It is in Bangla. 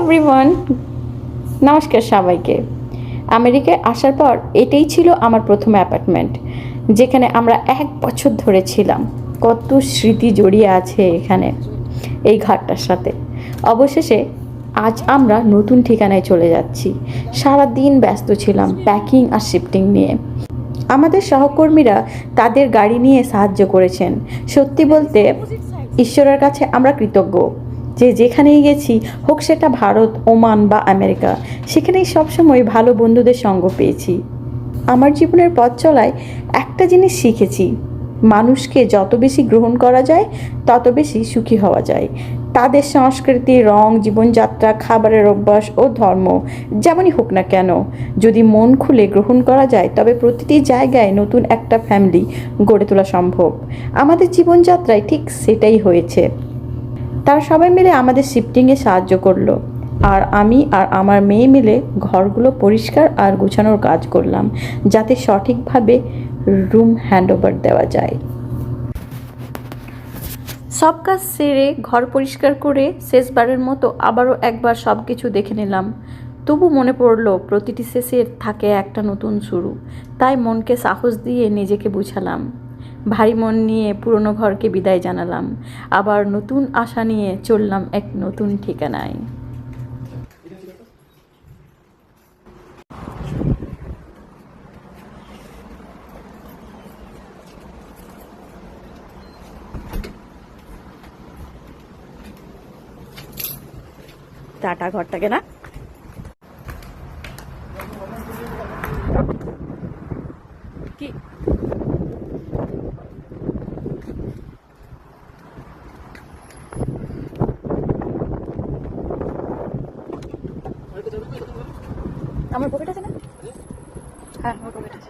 এভরিওয়ান, নমস্কার সবাইকে। আমেরিকায় আসার পর এটাই ছিল আমার প্রথম অ্যাপার্টমেন্ট, যেখানে আমরা 1 বছর ধরে ছিলাম। কত স্মৃতি জড়িয়ে আছে এখানে, এই ঘরটার সাথে। অবশেষে আজ আমরা নতুন ঠিকানায় চলে যাচ্ছি। সারা দিন ব্যস্ত ছিলাম প্যাকিং আর শিফটিং নিয়ে। আমাদের সহকর্মীরা তাদের গাড়ি নিয়ে সাহায্য করেছেন। সত্যি বলতে ঈশ্বরের কাছে আমরা কৃতজ্ঞ যে যেখানেই গেছি, হোক সেটা ভারত, ওমান বা আমেরিকা, সেখানেই সবসময় ভালো বন্ধুদের সঙ্গ পেয়েছি। আমার জীবনের পথ চলায় একটা জিনিস শিখেছি, মানুষকে যত বেশি গ্রহণ করা যায় তত বেশি সুখী হওয়া যায়। তাদের সংস্কৃতি, রং, জীবনযাত্রা, খাবারের অভ্যাস ও ধর্ম যেমনই হোক না কেন, যদি মন খুলে গ্রহণ করা যায় তবে প্রতিটি জায়গায় নতুন একটা ফ্যামিলি গড়ে তোলা সম্ভব। আমাদের জীবনযাত্রায় ঠিক সেটাই হয়েছে। তারা সবাই মিলে আমাদের শিফটিংয়ে সাহায্য করলো, আর আমি আর আমার মেয়ে মিলে ঘরগুলো পরিষ্কার আর গুছানোর কাজ করলাম, যাতে সঠিকভাবে রুম হ্যান্ডওভার দেওয়া যায়। সব কাজ সেরে ঘর পরিষ্কার করে শেষবারের মতো আবারও একবার সব কিছু দেখে নিলাম। তবু মনে পড়লো প্রতিটি শেষের থাকে একটা নতুন শুরু। তাই মনকে সাহস দিয়ে নিজেকে বুঝালাম। ভারী মন নিয়ে পুরনো ঘরকে বিদায় জানালাম, আবার নতুন আশা নিয়ে চললাম এক নতুন ঠিকানায়। টাটা ঘরটাকে না। কি আমার পকেট আছে না? হ্যাঁ, আমার পকেট আছে।